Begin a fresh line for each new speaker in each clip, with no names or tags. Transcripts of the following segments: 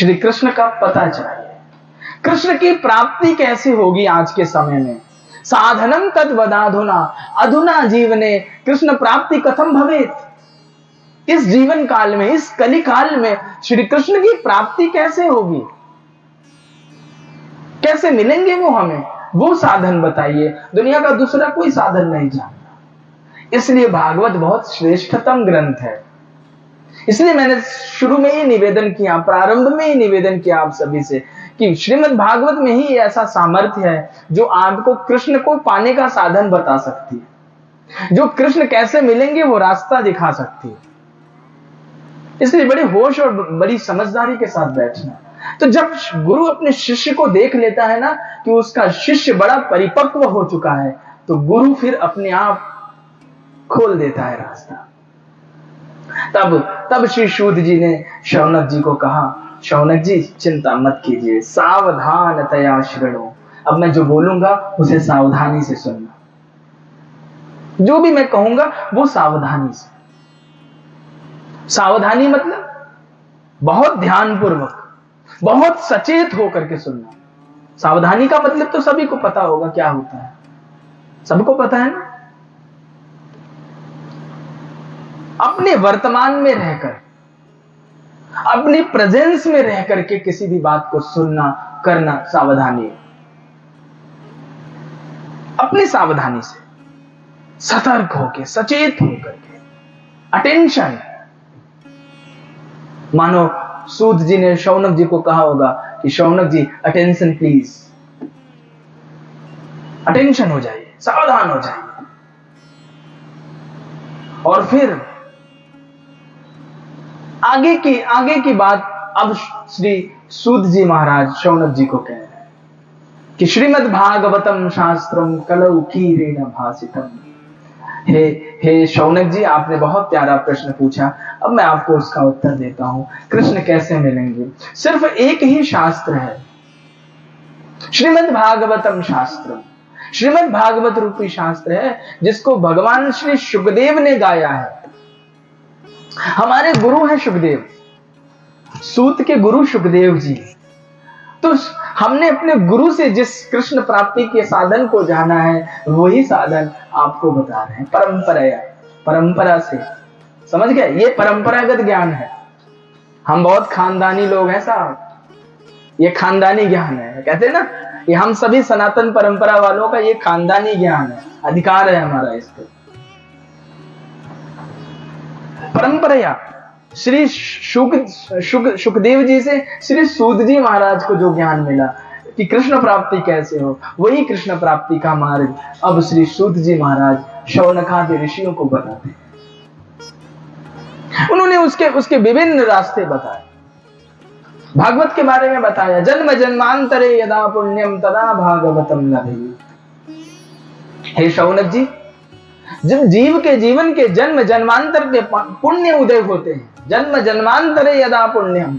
श्री कृष्ण का पता चाहिए। कृष्ण की प्राप्ति कैसे होगी आज के समय में? साधनम तद वदाधुना, अधुना जीवने कृष्ण प्राप्ति कथम भवेत। इस जीवन काल में, इस कली काल में श्री कृष्ण की प्राप्ति कैसे होगी, कैसे मिलेंगे वो हमें? वो साधन बताइए। दुनिया का दूसरा कोई साधन नहीं जानता। इसलिए भागवत बहुत श्रेष्ठतम ग्रंथ है। इसलिए मैंने शुरू में ही निवेदन किया, प्रारंभ में ही निवेदन किया आप सभी से कि श्रीमद् भागवत में ही ऐसा सामर्थ्य है जो आपको कृष्ण को पाने का साधन बता सकती है, जो कृष्ण कैसे मिलेंगे वो रास्ता दिखा सकती है। इसलिए बड़े होश और बड़ी समझदारी के साथ बैठना। तो जब गुरु अपने शिष्य को देख लेता है ना कि उसका शिष्य बड़ा परिपक्व हो चुका है, तो गुरु फिर अपने आप खोल देता है रास्ता। तब श्री सूत जी ने शौनक जी को कहा, शौनक जी चिंता मत कीजिए, सावधानतया शृणु। अब मैं जो बोलूंगा उसे सावधानी से सुनना, जो भी मैं कहूंगा वो सावधानी से। सावधानी मतलब बहुत ध्यानपूर्वक, बहुत सचेत होकर के सुनना। सावधानी का मतलब तो सभी को पता होगा क्या होता है, सबको पता है ना। अपने वर्तमान में रहकर, अपनी प्रेजेंस में रह करके किसी भी बात को सुनना, करना सावधानी है। अपनी सावधानी से, सतर्क होके, सचेत होकर के, अटेंशन। मानो सूत जी ने शौनक जी को कहा होगा कि शौनक जी अटेंशन प्लीज, अटेंशन हो जाइए, सावधान हो जाइए। और फिर आगे की बात अब श्री सूत जी महाराज शौनक जी को कह रहे हैं कि श्रीमद् भागवतम शास्त्रम कलौ कीरेण भासितम। हे शौनक जी, आपने बहुत प्यारा प्रश्न पूछा, अब मैं आपको उसका उत्तर देता हूं। कृष्ण कैसे मिलेंगे? सिर्फ एक ही शास्त्र है, श्रीमद् भागवतम शास्त्रम। श्रीमद् भागवत रूपी शास्त्र है जिसको भगवान श्री शुकदेव ने गाया है। हमारे गुरु हैं शुकदेव, सूत के गुरु शुकदेव जी। तो हमने अपने गुरु से जिस कृष्ण प्राप्ति के साधन को जाना है, वही साधन आपको बता रहे हैं। परंपरा से, समझ गए? ये परंपरागत ज्ञान है। हम बहुत खानदानी लोग हैं साहब, ये खानदानी ज्ञान है। कहते हैं ना, ये हम सभी सनातन परंपरा वालों का ये खानदानी ज्ञान है, अधिकार है हमारा इस पर। परंपरा श्री शुकदेव जी से श्री सूत जी महाराज को जो ज्ञान मिला कि कृष्ण प्राप्ति कैसे हो, वही कृष्ण प्राप्ति का मार्ग अब श्री सूत जी महाराज शौनकादि ऋषियों को बताते हैं। उन्होंने उसके विभिन्न रास्ते बताए, भागवत के बारे में बताया। जन्म जन्मांतरे यदा पुण्यम तदा भागवतम लभेत। हे शौनक जी, जब जीव के जीवन के जन्म जन्मांतर के पुण्य उदय होते हैं, जन्म जन्मांतरे यदा पुण्यम।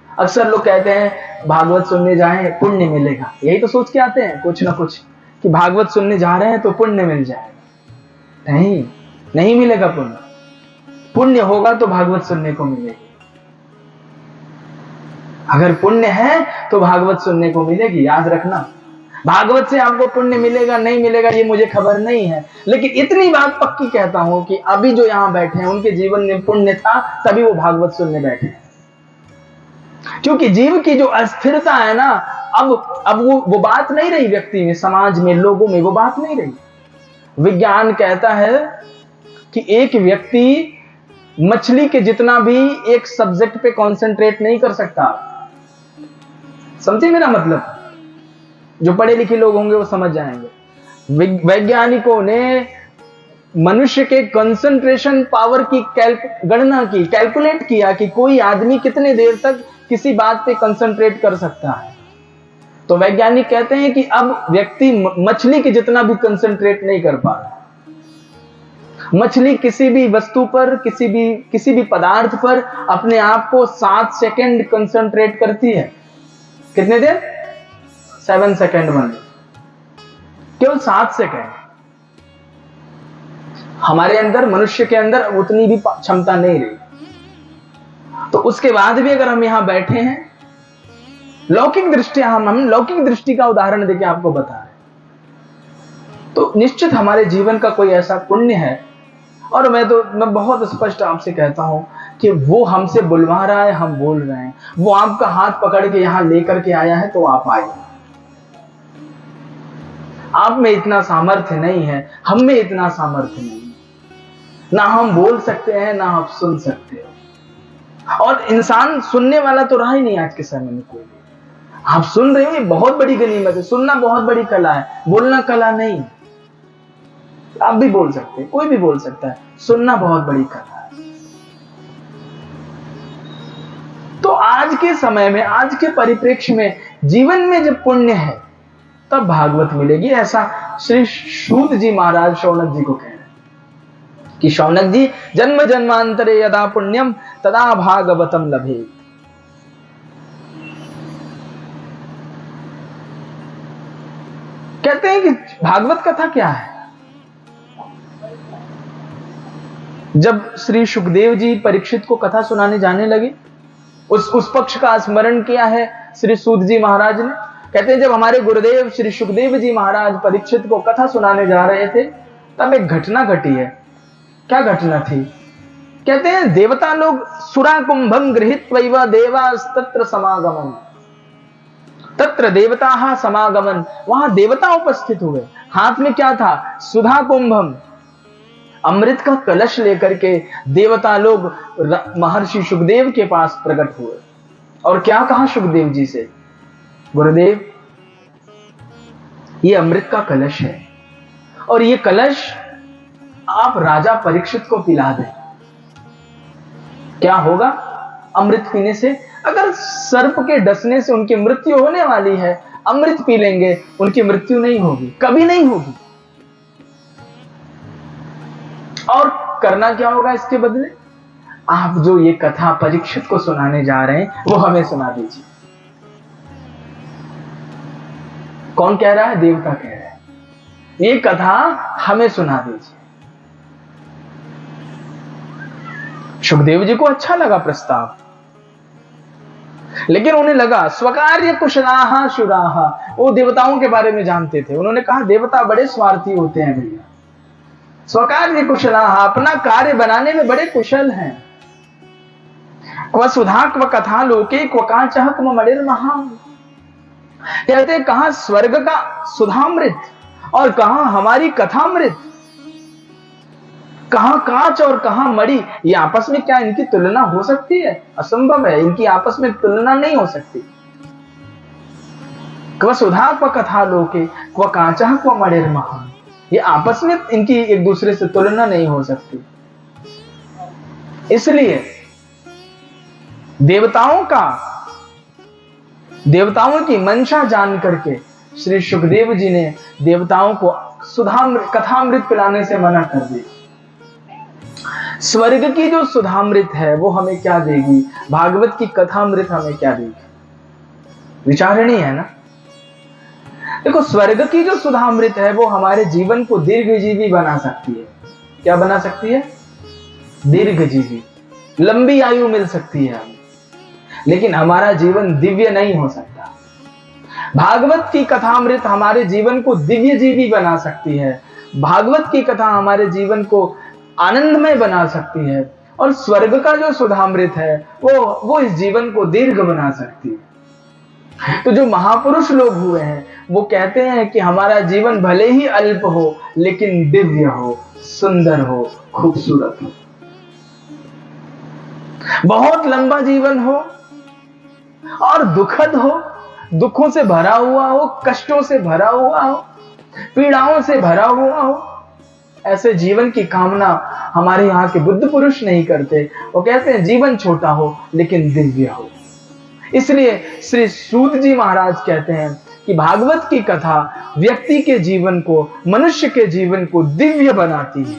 अक्सर लोग कहते हैं भागवत सुनने जाएं पुण्य मिलेगा, यही तो सोच के आते हैं कुछ ना कुछ कि भागवत सुनने जा रहे हैं तो पुण्य मिल जाएगा। नहीं मिलेगा पुण्य। पुण्य होगा तो भागवत सुनने को मिलेगी। अगर पुण्य है तो भागवत सुनने को मिलेगी, याद रखना। भागवत से आपको पुण्य मिलेगा नहीं मिलेगा ये मुझे खबर नहीं है, लेकिन इतनी बात पक्की कहता हूं कि अभी जो यहां बैठे हैं उनके जीवन में पुण्य था, तभी वो भागवत सुनने बैठे हैं। क्योंकि जीव की जो अस्थिरता है ना, अब वो बात नहीं रही व्यक्ति में, समाज में, लोगों में वो बात नहीं रही। विज्ञान कहता है कि एक व्यक्ति मछली के जितना भी एक सब्जेक्ट पे कंसंट्रेट नहीं कर सकता। समझे मेरा मतलब? जो पढ़े लिखे लोग होंगे वो समझ जाएंगे। वैज्ञानिकों ने मनुष्य के कंसंट्रेशन पावर की गणना की, कैलकुलेट किया कि कोई आदमी कितने देर तक किसी बात पे कंसंट्रेट कर सकता है। तो वैज्ञानिक कहते हैं कि अब व्यक्ति मछली के जितना भी कंसंट्रेट नहीं कर पा रहा। मछली किसी भी वस्तु पर, किसी भी पदार्थ पर अपने आप को 7 सेकंड कंसंट्रेट करती है। कितने देर? 7 सेकंड बने, केवल 7 सेकंड। हमारे अंदर, मनुष्य के अंदर उतनी भी क्षमता नहीं रही। तो उसके बाद भी अगर हम यहां बैठे हैं लौकिक दृष्टि, हम लौकिक दृष्टि का उदाहरण देके आपको बता रहे, तो निश्चित हमारे जीवन का कोई ऐसा पुण्य है, और मैं बहुत स्पष्ट आपसे कहता हूं कि वो हमसे बुलवा रहा है, हम बोल रहे हैं, वो आपका हाथ पकड़ के यहां लेकर के आया है, तो आप आए। आप में इतना सामर्थ्य नहीं है, हम में इतना सामर्थ्य नहीं है, ना हम बोल सकते हैं ना आप सुन सकते हो। और इंसान सुनने वाला तो रहा ही नहीं आज के समय में कोई भी। आप सुन रहे हो, ये बहुत बड़ी गनीमत है। सुनना बहुत बड़ी कला है, बोलना कला नहीं। आप भी बोल सकते हैं, कोई भी बोल सकता है, सुनना बहुत बड़ी कला है। तो आज के समय में, आज के परिप्रेक्ष्य में, जीवन में जब पुण्य है तब भागवत मिलेगी, ऐसा श्री सूत जी महाराज शौनक जी को कह रहे हैं कि शौनक जी, जन्म जन्मांतरे यदा पुण्यम तदा भागवतम लभेत। कहते हैं कि भागवत कथा क्या है। जब श्री सुखदेव जी परीक्षित को कथा सुनाने जाने लगे, उस पक्ष का स्मरण किया है श्री सूत जी महाराज ने। कहते हैं जब हमारे गुरुदेव श्री सुखदेव जी महाराज परीक्षित को कथा सुनाने जा रहे थे, तब एक घटना घटी है। क्या घटना थी? कहते हैं देवता लोग सुरा कुंभम गृहीत्वैव देवास्तत्र समागमन, तत्र देवता समागमन, वहां देवता उपस्थित हुए। हाथ में क्या था? सुधा कुंभम, अमृत का कलश लेकर के देवता लोग महर्षि सुखदेव के पास प्रकट हुए। और क्या कहा सुखदेव जी से? गुरुदेव, ये अमृत का कलश है, और ये कलश आप राजा परीक्षित को पिला दें। क्या होगा अमृत पीने से? अगर सर्प के डसने से उनकी मृत्यु होने वाली है, अमृत पी लेंगे, उनकी मृत्यु नहीं होगी, कभी नहीं होगी। और करना क्या होगा इसके बदले? आप जो ये कथा परीक्षित को सुनाने जा रहे हैं, वो हमें सुना दीजिए। कौन कह रहा है? देवता कह रहा है, ये कथा हमें सुना दीजिए। सुखदेव जी को अच्छा लगा प्रस्ताव, लेकिन उन्हें लगा स्वकार्य कुशलाहा शुराहा, वो देवताओं के बारे में जानते थे। उन्होंने कहा देवता बड़े स्वार्थी होते हैं भैया, स्वकार्य कुशलाहा, अपना कार्य बनाने में बड़े कुशल हैं। क्व सुधा क्व कथा लोके क्व कांचः क्व मणिर्महा, कहते हैं कहां स्वर्ग का सुधामृत और कहां हमारी कथामृत, कहां कांच और कहां मणि। ये आपस में क्या इनकी तुलना हो सकती है? असंभव है, इनकी आपस में तुलना नहीं हो सकती। क्व सुधा क्व कथा लोके क्व कांचः क्व मणिर्महा, ये आपस में इनकी एक दूसरे से तुलना नहीं हो सकती। इसलिए देवताओं की मंशा जान करके श्री सुखदेव जी ने देवताओं को कथामृत पिलाने से मना कर दिया। स्वर्ग की जो सुधामृत है वो हमें क्या देगी? भागवत की कथामृत हमें क्या देगी? विचारणीय है ना। देखो, स्वर्ग की जो सुधामृत है वो हमारे जीवन को दीर्घजीवी बना सकती है। क्या बना सकती है? दीर्घजीवी, लंबी आयु मिल सकती है हमें, लेकिन हमारा जीवन दिव्य नहीं हो सकता। भागवत की कथामृत हमारे जीवन को दिव्यजीवी बना सकती है, भागवत की कथा हमारे जीवन को आनंदमय बना सकती है, और स्वर्ग का जो सुधामृत है वो इस जीवन को दीर्घ बना सकती है। तो जो महापुरुष लोग हुए हैं वो कहते हैं कि हमारा जीवन भले ही अल्प हो, लेकिन दिव्य हो, सुंदर हो, खूबसूरत हो। बहुत लंबा जीवन हो और दुखद हो, दुखों से भरा हुआ हो, कष्टों से भरा हुआ हो, पीड़ाओं से भरा हुआ हो, ऐसे जीवन की कामना हमारे यहाँ के बुद्ध पुरुष नहीं करते। वो कहते हैं जीवन छोटा हो लेकिन दिव्य हो। इसलिए श्री सूत जी महाराज कहते हैं कि भागवत की कथा व्यक्ति के जीवन को, मनुष्य के जीवन को दिव्य बनाती है,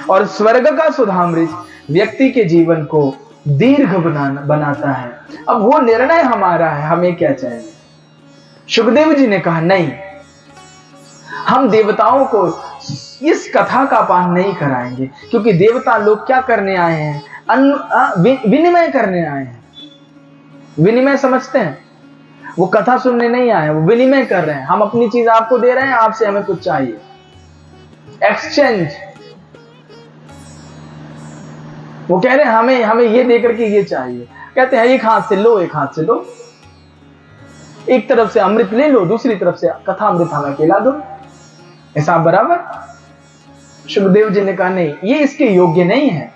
और स्वर्ग का सुधामृत व्यक्ति के जीवन को दीर्घ बनाता है। अब वो निर्णय हमारा है, हमें क्या चाहिए। सुखदेव जी ने कहा नहीं, हम देवताओं को इस कथा का पान नहीं कराएंगे, क्योंकि देवता लोग क्या करने आए हैं? विनिमय करने आए हैं। विनिमय समझते हैं? वो कथा सुनने नहीं आए, वो विनिमय कर रहे हैं। हम अपनी चीज आपको दे रहे हैं, आपसे हमें कुछ चाहिए, एक्सचेंज। वो कह रहे हैं हमें ये देकर के ये चाहिए। कहते हैं एक हाथ से लो, एक हाथ से दो, एक तरफ से अमृत ले लो, दूसरी तरफ से कथा अमृत हमें खिला दो, हिसाब बराबर। सुखदेव जी ने कहा नहीं, ये इसके योग्य नहीं है,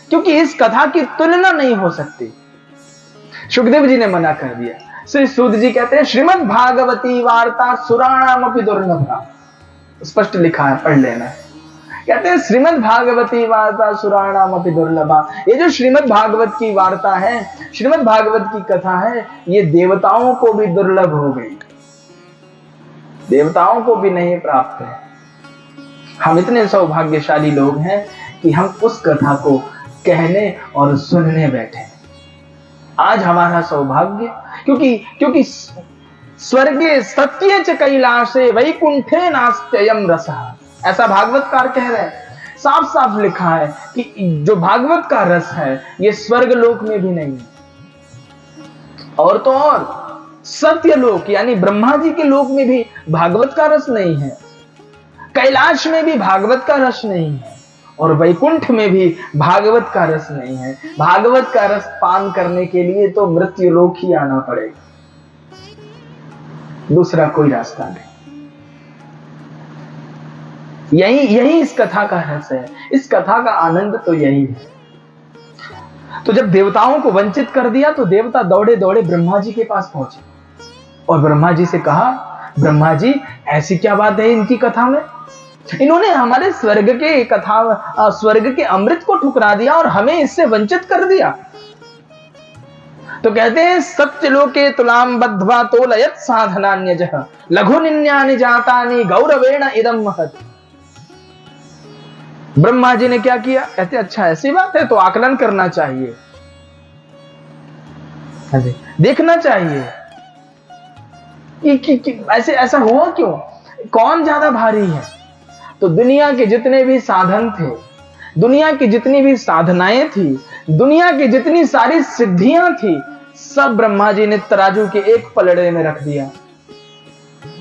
क्योंकि इस कथा की तुलना नहीं हो सकती। सुखदेव जी ने मना कर दिया। श्री सूत जी कहते हैं श्रीमद् भागवती वार्ता सुराणाम अपि दुर्लभा, स्पष्ट लिखा है, पढ़ लेना। कहते हैं श्रीमद् भागवती वार्ता सुराणाम अपि दुर्लभा, ये जो श्रीमद् भागवत की वार्ता है, श्रीमद् भागवत की कथा है, ये देवताओं को भी दुर्लभ हो गई, देवताओं को भी नहीं प्राप्त है। हम इतने सौभाग्यशाली लोग हैं कि हम उस कथा को कहने और सुनने बैठे। आज हमारा सौभाग्य, क्योंकि स्वर्गे सत्ये च कैलाशे वैकुंठे नास्त्ययं रसः, ऐसा भागवतकार कह रहे हैं। साफ साफ लिखा है कि जो भागवत का रस है ये स्वर्ग लोक में भी नहीं है, और तो और सत्य लोक यानी ब्रह्मा जी के लोक में भी भागवत का रस नहीं है, कैलाश में भी भागवत का रस नहीं है, और वैकुंठ में भी भागवत का रस नहीं है। भागवत का रस पान करने के लिए तो मृत्यु लोक ही आना पड़ेगा, दूसरा कोई रास्ता नहीं। यही इस कथा का रस है, इस कथा का आनंद तो यही है। तो जब देवताओं को वंचित कर दिया तो देवता दौड़े दौड़े ब्रह्मा जी के पास पहुंचे और ब्रह्मा जी से कहा, ब्रह्मा जी ऐसी क्या बात है इनकी कथा में, इन्होंने हमारे स्वर्ग के अमृत को ठुकरा दिया और हमें इससे वंचित कर दिया। तो कहते हैं सत्यलोके तुलाम बद्ध्वा तोलयत साधनान्यजः लघु निन्यानि जातानि गौरवेण इदं महत्। ब्रह्मा जी ने क्या किया, कहते अच्छा ऐसी बात है तो आकलन करना चाहिए, देखना चाहिए कि ऐसा हुआ क्यों, कौन ज्यादा भारी है। तो दुनिया के जितने भी साधन थे, दुनिया की जितनी भी साधनाएं थी, दुनिया की जितनी सारी सिद्धियां थी, सब ब्रह्मा जी ने तराजू के एक पलड़े में रख दिया।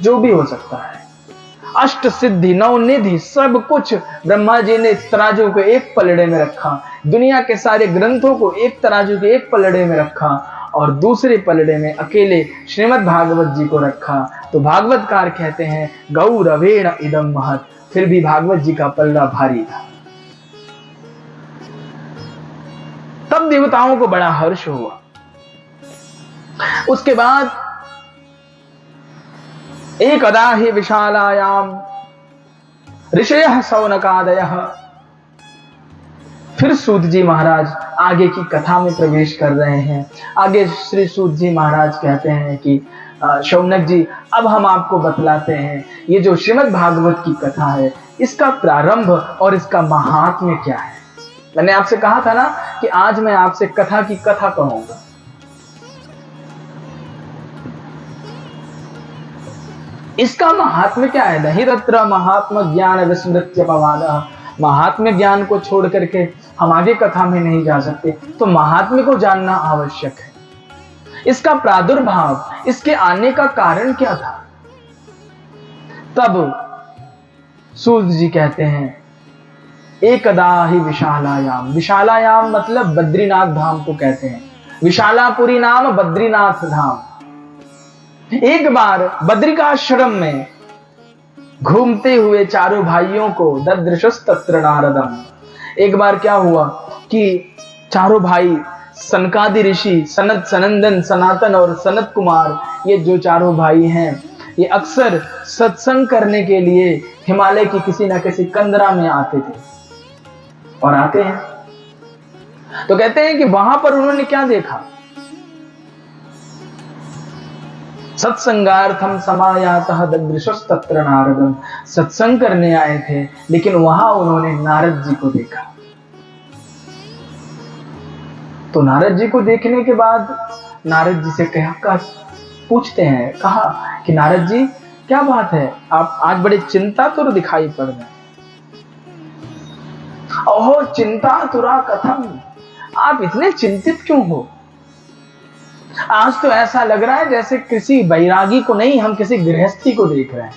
जो भी हो सकता है, अष्ट सिद्धि नौ निधि सब कुछ ब्रह्मा जी ने तराजू के एक पलड़े में रखा। दुनिया के सारे ग्रंथों को एक तराजू के एक पलड़े में रखा और दूसरे पलड़े में अकेले श्रीमद् भागवत जी को रखा। तो भागवतकार कहते हैं गौरवेण इदं महत्, फिर भी भागवत जी का पल्ला भारी था। तब देवताओं को बड़ा हर्ष हुआ। उसके बाद एकदा हि विशालायाम ऋषयः शौनकादयः, फिर सूत जी महाराज आगे की कथा में प्रवेश कर रहे हैं। आगे श्री सूत जी महाराज कहते हैं कि शौनक जी अब हम आपको बतलाते हैं ये जो श्रीमद् भागवत की कथा है इसका प्रारंभ और इसका महात्म्य क्या है। मैंने आपसे कहा था ना कि आज मैं आपसे कथा की कथा कहूंगा। इसका महात्म्य क्या है। नहीं तत्र महात्म ज्ञान विस्मृत्यपवादः, महात्म्य ज्ञान को छोड़ करके हम आगे कथा में नहीं जा सकते, तो महात्म्य को जानना आवश्यक है। इसका प्रादुर्भाव, इसके आने का कारण क्या था। तब सूत जी कहते हैं एकदा ही विशालायाम, विशालायाम मतलब बद्रीनाथ धाम को कहते हैं, विशालापुरी नाम बद्रीनाथ धाम। एक बार बद्रिकाश्रम में घूमते हुए चारों भाइयों को ददृशस्तत्र नारदम, एक बार क्या हुआ कि चारों भाई सनकादि ऋषि सनत, सनंदन, सनातन और सनत कुमार, ये जो चारों भाई हैं ये अक्सर सत्संग करने के लिए हिमालय की किसी न किसी कंदरा में आते थे और आते हैं। तो कहते हैं कि वहां पर उन्होंने क्या देखा, सत्संगार्थम समायातः ददृशस्तत्र नारदम, सत्संग करने आए थे लेकिन वहां उन्होंने नारद जी को देखा। तो नारद जी को देखने के बाद नारद जी से पूछते हैं, कहा कि नारद जी क्या बात है, आप आज बड़े चिंतातुर दिखाई पड़ रहे हैं। ओहो चिंतातुरा कथम, आप इतने चिंतित क्यों हो। आज तो ऐसा लग रहा है जैसे किसी बैरागी को नहीं, हम किसी गृहस्थी को देख रहे हैं।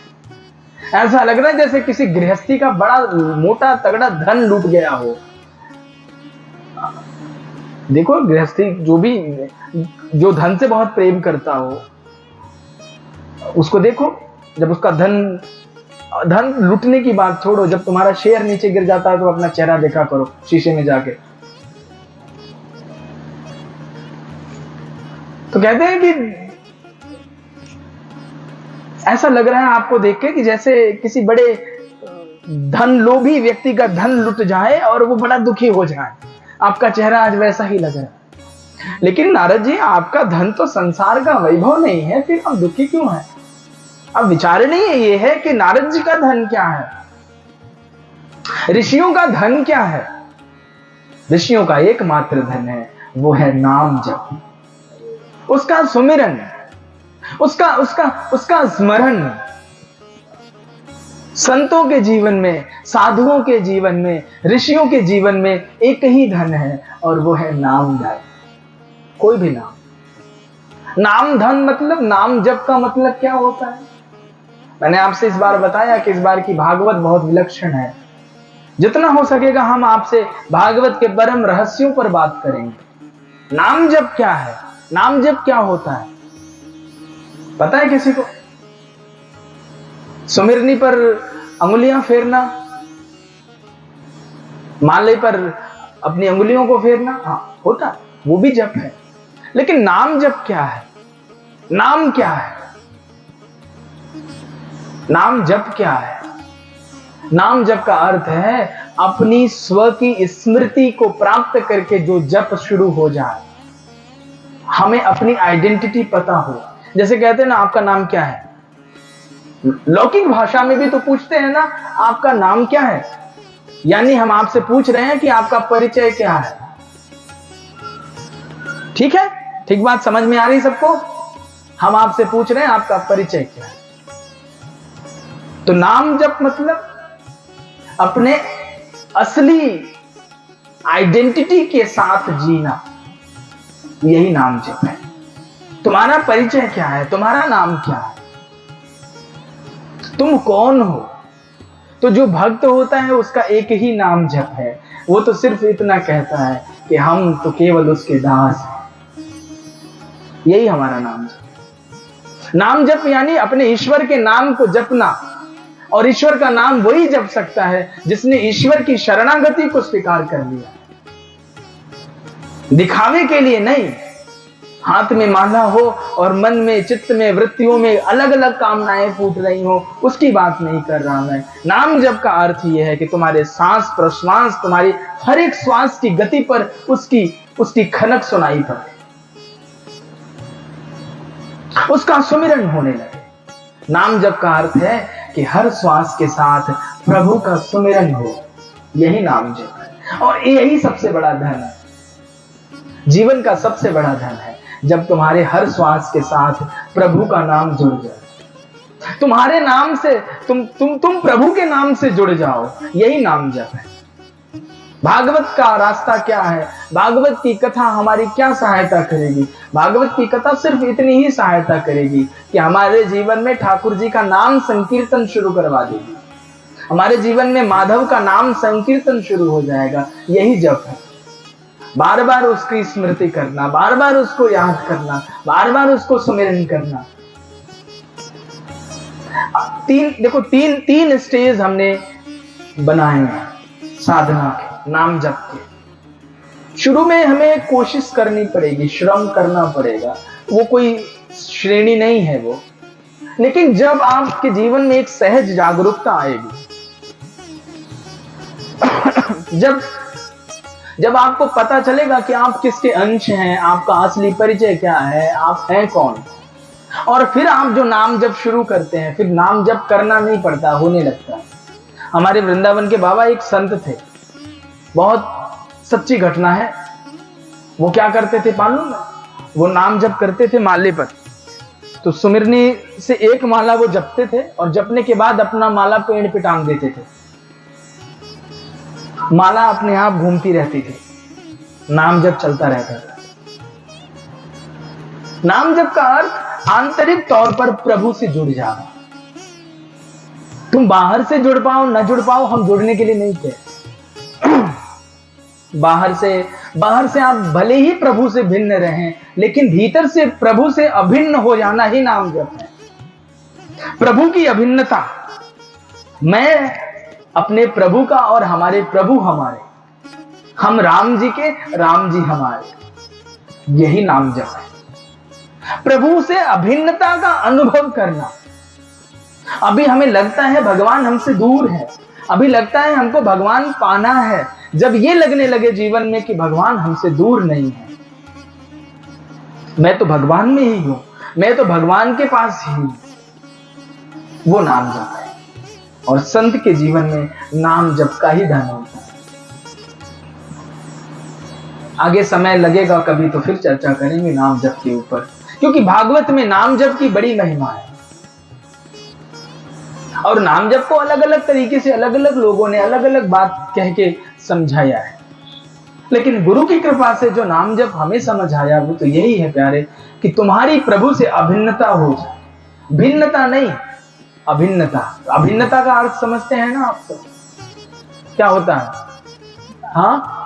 ऐसा लग रहा है जैसे किसी गृहस्थी का बड़ा मोटा तगड़ा धन लूट गया हो। देखो गृहस्थी जो धन से बहुत प्रेम करता हो, उसको देखो, जब उसका धन लूटने की बात छोड़ो, जब तुम्हारा शेयर नीचे गिर जाता है तो अपना चेहरा देखा करो शीशे में जाके। तो कहते हैं कि ऐसा लग रहा है आपको देख के कि जैसे किसी बड़े धन लोभी व्यक्ति का धन लुट जाए और वो बड़ा दुखी हो जाए। आपका चेहरा आज वैसा ही लग रहा है। लेकिन नारद जी, आपका धन तो संसार का वैभव नहीं है, फिर आप दुखी क्यों हैं? अब विचारणीय ये है कि नारद जी का धन क्या है, ऋषियों का धन क्या है। ऋषियों का एकमात्र धन है, वो है नाम जप, उसका सुमिरन, उसका स्मरण। संतों के जीवन में, साधुओं के जीवन में, ऋषियों के जीवन में एक ही धन है और वो है नाम जप। कोई भी नाम धन मतलब, नाम जप का मतलब क्या होता है? मैंने आपसे इस बार बताया कि इस बार की भागवत बहुत विलक्षण है। जितना हो सकेगा हम आपसे भागवत के परम रहस्यों पर बात करेंगे। नाम जप क्या है, नाम जप क्या होता है, पता है किसी को? सुमिरनी पर अंगुलियां फेरना, माले पर अपनी अंगुलियों को फेरना, हाँ होता है, वो भी जप है। लेकिन नाम जप क्या है? नाम क्या है? नाम जप क्या है? नाम जप का अर्थ है अपनी स्व की स्मृति को प्राप्त करके जो जप शुरू हो जाए, हमें अपनी आइडेंटिटी पता हो। जैसे कहते हैं ना, आपका नाम क्या है? लौकिक भाषा में भी तो पूछते हैं ना, आपका नाम क्या है? यानी हम आपसे पूछ रहे हैं कि आपका परिचय क्या है। ठीक है, ठीक बात समझ में आ रही सबको? हम आपसे पूछ रहे हैं आपका परिचय क्या है। तो नाम जप मतलब अपने असली आइडेंटिटी के साथ जीना, यही नाम जप है। तुम्हारा परिचय क्या है? तुम्हारा नाम क्या है? तुम कौन हो? तो जो भक्त होता है उसका एक ही नाम जप है। वो तो सिर्फ इतना कहता है कि हम तो केवल उसके दास हैं। यही हमारा नाम जप। नाम जप यानी अपने ईश्वर के नाम को जपना। और ईश्वर का नाम वही जप सकता है जिसने ईश्वर की शरणागति को स्वीकार कर लिया। दिखावे के लिए नहीं, हाथ में माला हो और मन में, चित्त में, वृत्तियों में अलग अलग कामनाएं फूट रही हो, उसकी बात नहीं कर रहा मैं। नाम जप का अर्थ यह है कि तुम्हारे सांस प्रश्वास, तुम्हारी हर एक श्वास की गति पर उसकी खनक सुनाई पड़े, उसका सुमिरन होने लगे। नाम जप का अर्थ है कि हर श्वास के साथ प्रभु का सुमिरन हो, यही नाम जप है। और यही सबसे बड़ा धन है, जीवन का सबसे बड़ा धन है। जब तुम्हारे हर श्वास के साथ प्रभु का नाम जुड़ जाए, तुम्हारे नाम से तुम प्रभु के नाम से जुड़ जाओ, यही नाम जप है। भागवत का रास्ता क्या है? भागवत की कथा हमारी क्या सहायता करेगी? भागवत की कथा सिर्फ इतनी ही सहायता करेगी कि हमारे जीवन में ठाकुर जी का नाम संकीर्तन शुरू करवा देगी। हमारे जीवन में माधव का नाम संकीर्तन शुरू हो जाएगा, यही जप है। बार बार उसकी स्मृति करना, बार बार उसको याद करना, बार बार उसको सुमिरन करना। तीन स्टेज हमने बनाए हैं साधना के, नाम जप के। शुरू में हमें कोशिश करनी पड़ेगी, श्रम करना पड़ेगा, वो कोई श्रेणी नहीं है वो। लेकिन जब आपके जीवन में एक सहज जागरूकता आएगी, जब आपको पता चलेगा कि आप किसके अंश हैं, आपका असली परिचय क्या है, आप हैं कौन, और फिर आप जो नाम जप शुरू करते हैं, फिर नाम जप करना नहीं पड़ता, होने लगता है। हमारे वृंदावन के बाबा एक संत थे, बहुत सच्ची घटना है। वो क्या करते थे मालूम है? वो नाम जप करते थे माले पर। तो सुमिरनी से एक माला वो जपते थे और जपने के बाद अपना माला पेड़ पे टांग देते थे। माला अपने आप घूमती रहती थी, नाम जप चलता रहता था। नाम जप का अर्थ आंतरिक तौर पर प्रभु से जुड़ जाना। तुम बाहर से जुड़ पाओ ना जुड़ पाओ, हम जुड़ने के लिए नहीं थे। बाहर से आप भले ही प्रभु से भिन्न रहें, लेकिन भीतर से प्रभु से अभिन्न हो जाना ही नाम जप है। प्रभु की अभिन्नता, मैं अपने प्रभु का और हमारे प्रभु हमारे, हम राम जी के, राम जी हमारे, यही नाम जप है। प्रभु से अभिन्नता का अनुभव करना। अभी हमें लगता है भगवान हमसे दूर है, अभी लगता है हमको भगवान पाना है। जब ये लगने लगे जीवन में कि भगवान हमसे दूर नहीं है, मैं तो भगवान में ही हूं, मैं तो भगवान के पास ही हूं, वो नाम जप है। और संत के जीवन में नाम जप का ही धन होता है। आगे समय लगेगा कभी तो फिर चर्चा करेंगे नाम जप के ऊपर, क्योंकि भागवत में नाम जप की बड़ी महिमा है। और नाम जप को अलग अलग तरीके से अलग अलग लोगों ने अलग अलग बात कह के समझाया है, लेकिन गुरु की कृपा से जो नाम जप हमें समझ आया वो तो यही है प्यारे, कि तुम्हारी प्रभु से अभिन्नता हो जाए। भिन्नता नहीं, अभिन्नता। अभिन्नता का अर्थ समझते हैं ना आप सब, क्या होता है? हाँ,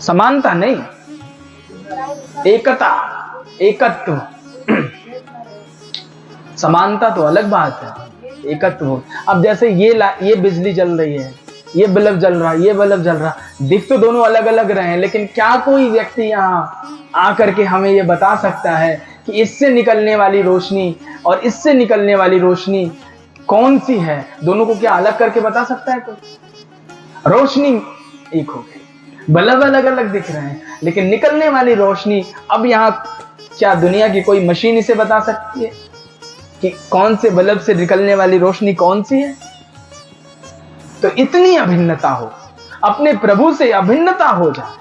समानता नहीं, एकता, एकत्व। समानता तो अलग बात है, एकत्व हो। अब जैसे ये बिजली जल रही है, ये बल्ब जल रहा है, ये बल्ब जल रहा, दिख तो दोनों अलग अलग रहे हैं, लेकिन क्या कोई व्यक्ति यहाँ आकर के हमें ये बता सकता है कि इससे निकलने वाली रोशनी और इससे निकलने वाली रोशनी कौन सी है? दोनों को क्या अलग करके बता सकता है कोई? रोशनी एक हो गई, बल्ब अलग अलग दिख रहे हैं, लेकिन निकलने वाली रोशनी, अब यहाँ क्या दुनिया की कोई मशीन इसे बता सकती है कि कौन से बल्ब से निकलने वाली रोशनी कौन सी है? तो इतनी अभिन्नता हो, अपने प्रभु से अभिन्नता हो जाए।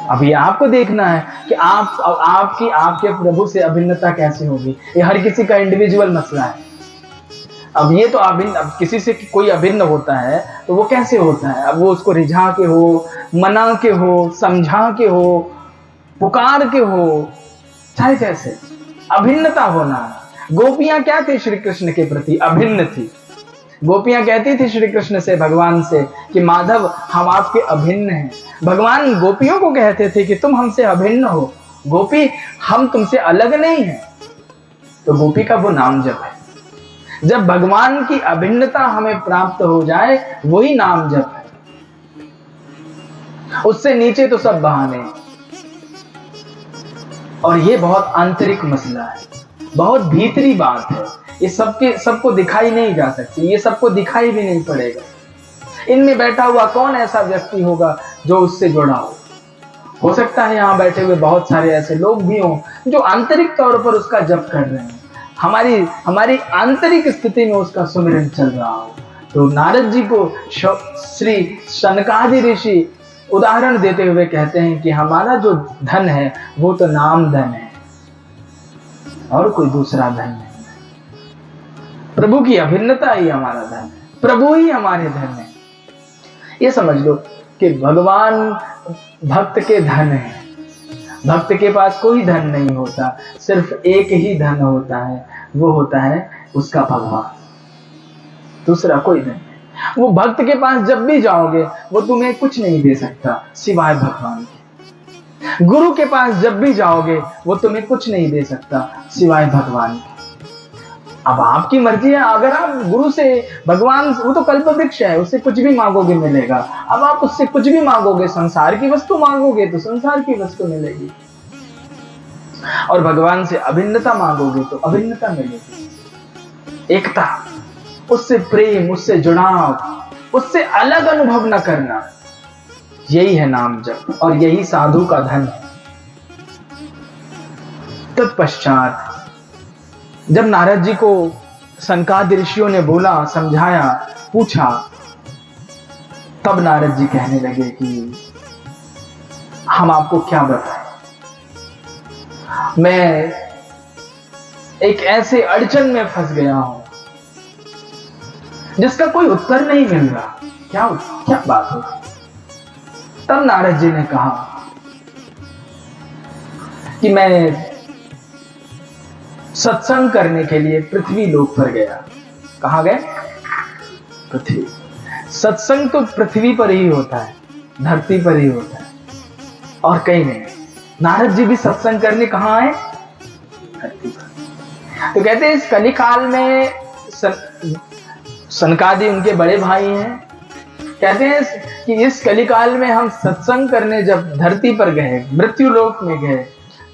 अभी आपको देखना है कि आपके प्रभु से अभिन्नता कैसे होगी। ये हर किसी का इंडिविजुअल मसला है। अब ये तो अब किसी से कोई अभिन्न होता है तो वो कैसे होता है? अब वो उसको रिझा के हो, मना के हो, समझा के हो, पुकार के हो, चाहे कैसे, अभिन्नता होना। गोपियां क्या थी श्री कृष्ण के प्रति? अभिन्न थी। गोपियां कहती थी श्री कृष्ण से, भगवान से, कि माधव हम आपके अभिन्न हैं। भगवान गोपियों को कहते थे कि तुम हमसे अभिन्न हो, गोपी हम तुमसे अलग नहीं हैं। तो गोपी का वो नाम जप है। जब भगवान की अभिन्नता हमें प्राप्त हो जाए, वही नाम जप है। उससे नीचे तो सब बहाने। और ये बहुत आंतरिक मसला है, बहुत भीतरी बात है। ये सबको दिखाई नहीं जा सकती, ये सबको दिखाई भी नहीं पड़ेगा। इनमें बैठा हुआ कौन ऐसा व्यक्ति होगा जो उससे जुड़ा हो सकता है यहाँ बैठे हुए बहुत सारे ऐसे लोग भी हों जो आंतरिक तौर पर उसका जप कर रहे हैं, हमारी आंतरिक स्थिति में उसका सुमिरन चल रहा हो। तो नारद जी को श्री शनकादि ऋषि उदाहरण देते हुए कहते हैं कि हमारा जो धन है वो तो नाम धन है और कोई दूसरा धन नहीं। प्रभु की अभिन्नता ही हमारा धन है, प्रभु ही हमारे धन है। ये समझ लो कि भगवान भक्त के धन है। भक्त के पास कोई धन नहीं होता, सिर्फ एक ही धन होता है, वो होता है उसका भगवान, दूसरा कोई धन नहीं। वो भक्त के पास जब भी जाओगे वो तुम्हें कुछ नहीं दे सकता सिवाय भगवान के। गुरु के पास जब भी जाओगे वो तुम्हें कुछ नहीं दे सकता सिवाय भगवान के। अब आपकी मर्जी है, अगर आप गुरु से, भगवान वो तो कल्पवृक्ष है, उससे कुछ भी मांगोगे मिलेगा। अब आप उससे कुछ भी मांगोगे, संसार की वस्तु मांगोगे तो संसार की वस्तु मिलेगी, और भगवान से अभिन्नता मांगोगे तो अभिन्नता मिलेगी। एकता, उससे प्रेम, उससे जुड़ाव, उससे अलग अनुभव न करना, यही है नाम जप और यही साधु का धन है। तत्पश्चात जब नारद जी को सनकादि ऋषियों ने बोला, समझाया, पूछा, तब नारद जी कहने लगे कि हम आपको क्या बताएं, मैं एक ऐसे अड़चन में फंस गया हूं जिसका कोई उत्तर नहीं मिल रहा। क्या बात हो? तब नारद जी ने कहा, कि मैं सत्संग करने के लिए पृथ्वी लोक पर गया। कहां गए? पृथ्वी। सत्संग तो पृथ्वी पर ही होता है, धरती पर ही होता है और कहीं नहीं। नारद जी भी सत्संग करने कहां आए? धरती पर। तो कहते हैं इस कलिकाल में सनकादि उनके बड़े भाई हैं, कहते हैं कि इस कलिकाल में हम सत्संग करने जब धरती पर गए, मृत्यु लोक में गए,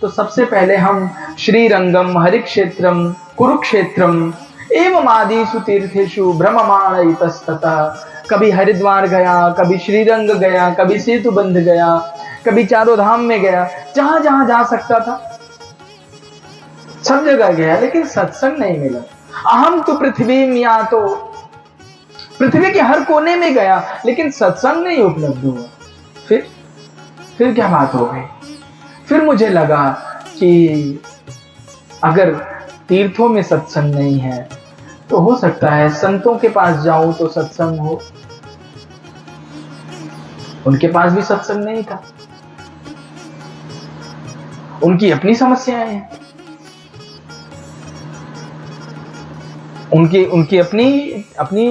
तो सबसे पहले हम श्रीरंगम, हरिक्षेत्रम, कुरुक्षेत्रम एवं आदिषु तीर्थेषु भ्रममाण इतस्ततः, कभी हरिद्वार गया, कभी श्रीरंग गया, कभी सेतुबंध गया, कभी चारों धाम में गया, जहां जहां जा सकता था सब जगह गया, लेकिन सत्संग नहीं मिला। अहम तो पृथ्वी में, तो पृथ्वी के हर कोने में गया, लेकिन सत्संग नहीं उपलब्ध हुआ। फिर क्या बात हो गई? फिर मुझे लगा कि अगर तीर्थों में सत्संग नहीं है तो हो सकता है संतों के पास जाऊं तो सत्संग हो। उनके पास भी सत्संग नहीं था, उनकी अपनी समस्याएं हैं, उनकी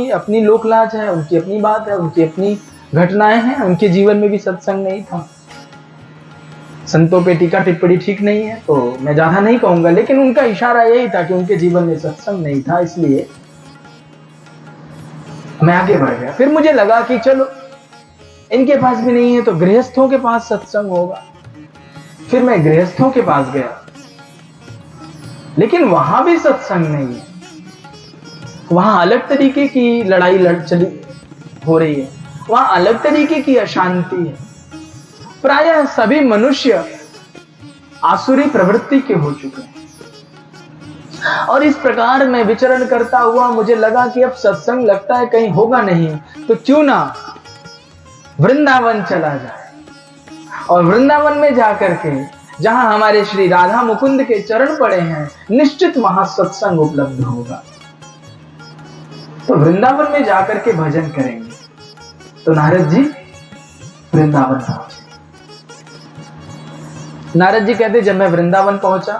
अपनी लोकलाज है, उनकी अपनी बात है, उनकी अपनी घटनाएं हैं। उनके जीवन में भी सत्संग नहीं था। संतों पे टीका टिप्पणी ठीक नहीं है तो मैं ज्यादा नहीं कहूंगा, लेकिन उनका इशारा यही था कि उनके जीवन में सत्संग नहीं था, इसलिए मैं आगे बढ़ गया। फिर मुझे लगा कि चलो इनके पास भी नहीं है तो गृहस्थों के पास सत्संग होगा। फिर मैं गृहस्थों के पास गया, लेकिन वहां भी सत्संग नहीं है। वहां अलग तरीके की लड़ाई चली हो रही है, वहां अलग तरीके की अशांति है। प्रायः सभी मनुष्य आसुरी प्रवृत्ति के हो चुके हैं। और इस प्रकार मैं विचरण करता हुआ मुझे लगा कि अब सत्संग लगता है कहीं होगा नहीं, तो क्यों ना वृंदावन चला जाए, और वृंदावन में जाकर के जहां हमारे श्री राधा मुकुंद के चरण पड़े हैं, निश्चित वहां सत्संग उपलब्ध होगा। तो वृंदावन में जाकर के भजन करेंगे। तो नारद जी वृंदावन पहुंचे। नारद जी कहते जब मैं वृंदावन पहुंचा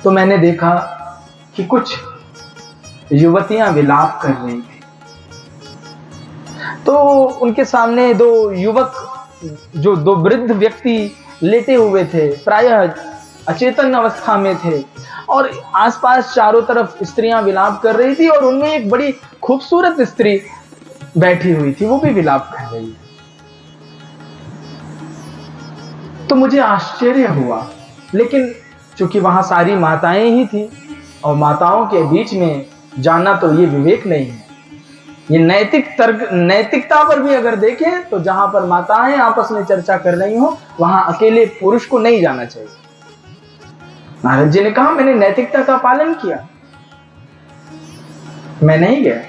तो मैंने देखा कि कुछ युवतियां विलाप कर रही थी। तो उनके सामने दो वृद्ध व्यक्ति लेटे हुए थे, प्रायः अचेतन अवस्था में थे, और आसपास चारों तरफ स्त्रियां विलाप कर रही थी, और उनमें एक बड़ी खूबसूरत स्त्री बैठी हुई थी, वो भी विलाप कर रही है। तो मुझे आश्चर्य हुआ, लेकिन चूंकि वहां सारी माताएं ही थी, और माताओं के बीच में जाना तो ये विवेक नहीं है। ये नैतिकता पर भी अगर देखें तो जहां पर माताएं आपस में चर्चा कर रही हो वहां अकेले पुरुष को नहीं जाना चाहिए। नारद जी ने कहा मैंने नैतिकता का पालन किया, मैं नहीं गया।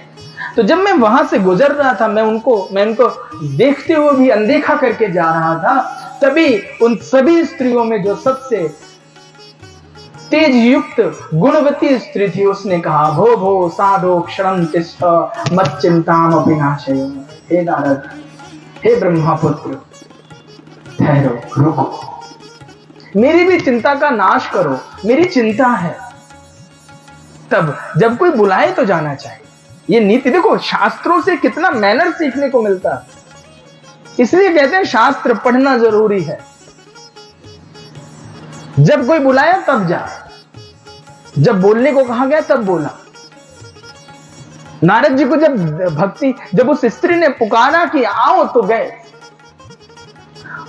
तो जब मैं वहां से गुजर रहा था, मैं उनको देखते हुए भी अनदेखा करके जा रहा था, तभी उन सभी स्त्रियों में जो सबसे तेज युक्त गुणवती स्त्री थी, उसने कहा भो भो साधो क्षणं तिष्ठ मत चिंताम विनाशय। हे नारद, हे ब्रह्मपुत्र, ठहरो, रुको, मेरी भी चिंता का नाश करो, मेरी चिंता है। तब जब कोई बुलाए तो जाना चाहिए। ये नीति देखो, शास्त्रों से कितना मैनर सीखने को मिलता है। इसलिए कहते हैं शास्त्र पढ़ना जरूरी है। जब कोई बुलाया तब जा, जब बोलने को कहा गया तब बोला। नारद जी को जब उस स्त्री ने पुकारा कि आओ तो गए,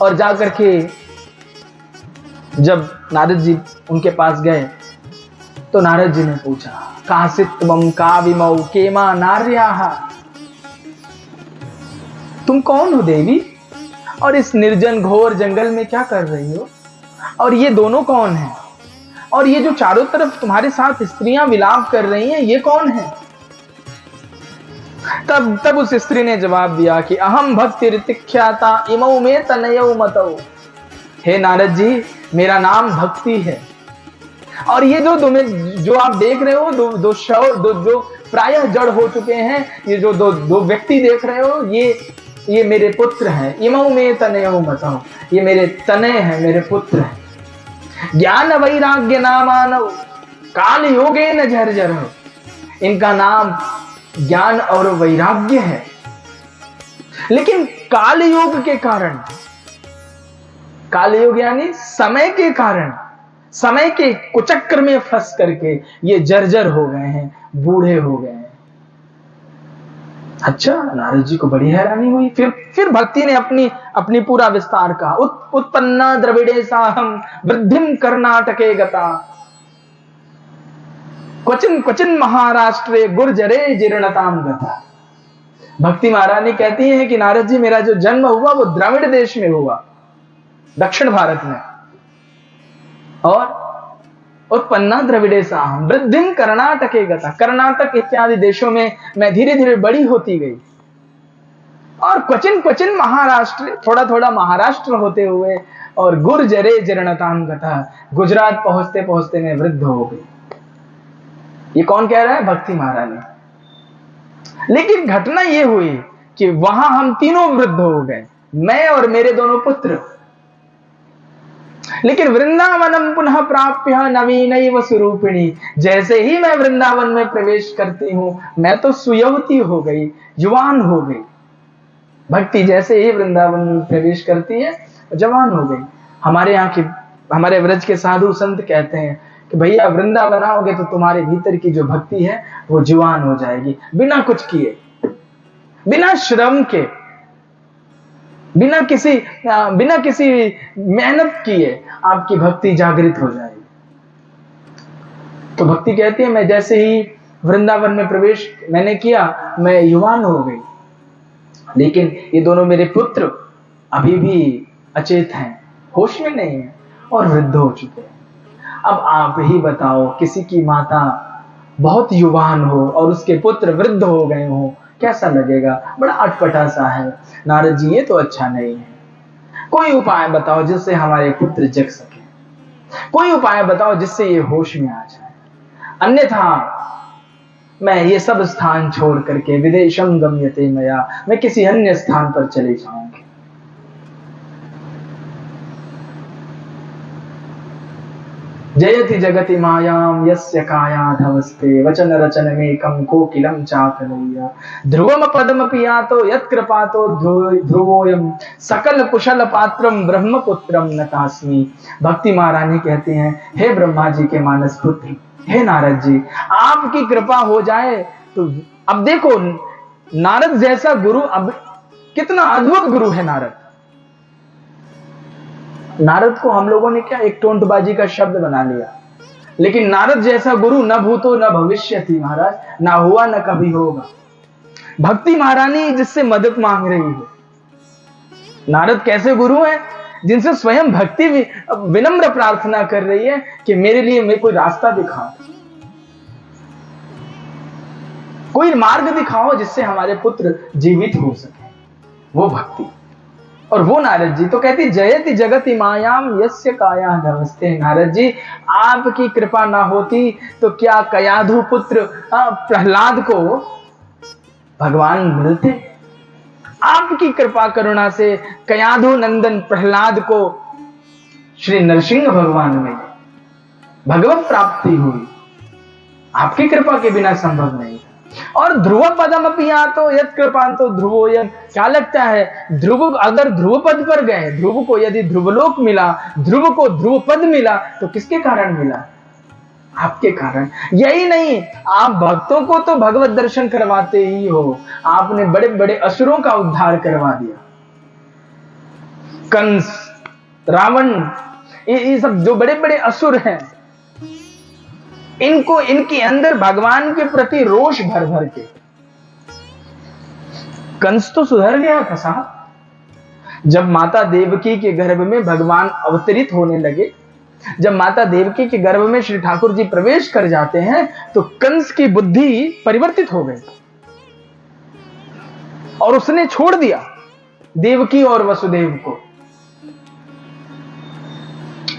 और जाकर के जब नारद जी उनके पास गए तो नारद जी ने पूछा कासित्वम का विमौ केमा नार्याः, तुम कौन हो देवी, और इस निर्जन घोर जंगल में क्या कर रही हो, और ये दोनों कौन हैं, और ये जो चारों तरफ तुम्हारे साथ स्त्रियां विलाप कर रही हैं ये कौन है। तब उस स्त्री ने जवाब दिया कि अहम भक्ति ऋतिख्याता इमौ में तनयौ मतौ। हे नारद जी, मेरा नाम भक्ति है, और ये जो आप देख रहे हो दो प्रायः जड़ हो चुके हैं, ये जो दो व्यक्ति देख रहे हो, ये मेरे पुत्र हैं। इमौ में तनयौ मतौ, ये मेरे तनय हैं, मेरे पुत्र हैं। ज्ञान वैराग्य नामानव काल योगे न झरझर। इनका नाम ज्ञान और वैराग्य है, लेकिन काल योग के कारण, काल योग यानी समय के कारण, समय के कुचक्र में फंस करके ये जर्जर हो गए हैं, बूढ़े हो गए हैं। अच्छा, नारद जी को बड़ी हैरानी हुई। फिर भक्ति ने अपनी पूरा विस्तार कहा। उत्पन्ना द्रविड़े साहम वृद्धिम कर्नाटके गता, क्वचिन क्वचिन महाराष्ट्रे गुर्जरे जीर्णताम गता। भक्ति महारानी कहती हैं कि नारद जी, मेरा जो जन्म हुआ वो द्रविड़ देश में हुआ, दक्षिण भारत में, और उत्पन्ना द्रविड़े साहम वृद्धिम कर्नाटके गता, कर्नाटक इत्यादि देशों में मैं धीरे धीरे बड़ी होती गई, और क्वचिन क्वचिन महाराष्ट्र, थोड़ा थोड़ा महाराष्ट्र होते हुए, और गुर्जरे जीर्णताम गता, गुजरात पहुंचते पहुंचते मैं वृद्ध हो गई। ये कौन कह रहा है? भक्ति महारानी। लेकिन घटना ये हुई कि वहां हम तीनों वृद्ध हो गए, मैं और मेरे दोनों पुत्र। लेकिन वृंदावनम पुनः प्राप्य नवीनैव स्वरूपिणी, जैसे ही मैं वृंदावन में प्रवेश करती हूं, मैं तो सुयवती हो गई, युवान हो गई। भक्ति जैसे ही वृंदावन में प्रवेश करती है, जवान हो गई। हमारे यहाँ की, हमारे व्रज के साधु संत कहते हैं कि भैया वृंदावन आओगे तो तुम्हारे भीतर की जो भक्ति है वो जवान हो जाएगी, बिना कुछ किए, बिना श्रम के, बिना किसी मेहनत किए आपकी भक्ति जागृत हो जाएगी। तो भक्ति कहती है, मैं जैसे ही वृंदावन में प्रवेश मैंने किया, मैं युवान हो गई। लेकिन ये दोनों मेरे पुत्र अभी भी अचेत हैं, होश में नहीं है और वृद्ध हो चुके हैं। अब आप ही बताओ, किसी की माता बहुत युवान हो और उसके पुत्र वृद्ध हो गए हो, कैसा लगेगा? बड़ा अटपटा सा है। नारद जी, ये तो अच्छा नहीं है। कोई उपाय बताओ जिससे हमारे पुत्र जग सके, कोई उपाय बताओ जिससे ये होश में आ जाए, अन्यथा मैं ये सब स्थान छोड़ करके विदेशम गम्यते मया, मैं किसी अन्य स्थान पर चले जाऊंगी। जयति जगति मायाम यस्य कायाधवस्ते वचन रचनमेकं कोकिलं चाकलय्य ध्रुवम पदमपि यातो यत्कृपातो ध्रुवोयम सकल कुशल पात्रम ब्रह्मपुत्रम नतास्मि। भक्ति महारानी कहती हैं, हे ब्रह्मा जी के मानस पुत्र, हे नारद जी, आपकी कृपा हो जाए तो। अब देखो, नारद जैसा गुरु, अब कितना अद्भुत गुरु है नारद। नारद को हम लोगों ने क्या एक टोंटबाजी का शब्द बना लिया, लेकिन नारद जैसा गुरु न भूतो न भविष्यति महाराज, ना हुआ न कभी होगा। भक्ति महारानी जिससे मदद मांग रही है, नारद कैसे गुरु हैं? जिनसे स्वयं भक्ति विनम्र प्रार्थना कर रही है कि मेरे लिए मैं कोई रास्ता दिखाओ, कोई मार्ग दिखाओ जिससे हमारे पुत्र जीवित हो सके, वो भक्ति। और वो नारद जी तो कहती, जयति जगति मायाम यस्य काया धवस्ते। नारद जी, आपकी कृपा ना होती तो क्या कयाधु पुत्र प्रहलाद को भगवान मिलते? आपकी कृपा करुणा से कयाधु नंदन प्रहलाद को श्री नरसिंह भगवान में भगवत प्राप्ति हुई। आपकी कृपा के बिना संभव नहीं। और ध्रुव पदम अपि यातो यत्कृपान्तो ध्रुवोयम। क्या लगता है, ध्रुव अगर ध्रुव पद पर गए, ध्रुव को यदि ध्रुवलोक मिला, ध्रुव को ध्रुव पद मिला, तो किसके कारण मिला? आपके कारण। यही नहीं, आप भक्तों को तो भगवत दर्शन करवाते ही हो, आपने बड़े बड़े असुरों का उद्धार करवा दिया। कंस, रावण, ये सब जो बड़े बड़े असुर हैं, इनको इनके अंदर भगवान के प्रति रोष भर भर के। कंस तो सुधर गया था साहब। जब माता देवकी के गर्भ में भगवान अवतरित होने लगे, जब माता देवकी के गर्भ में श्री ठाकुर जी प्रवेश कर जाते हैं, तो कंस की बुद्धि परिवर्तित हो गई और उसने छोड़ दिया देवकी और वसुदेव को।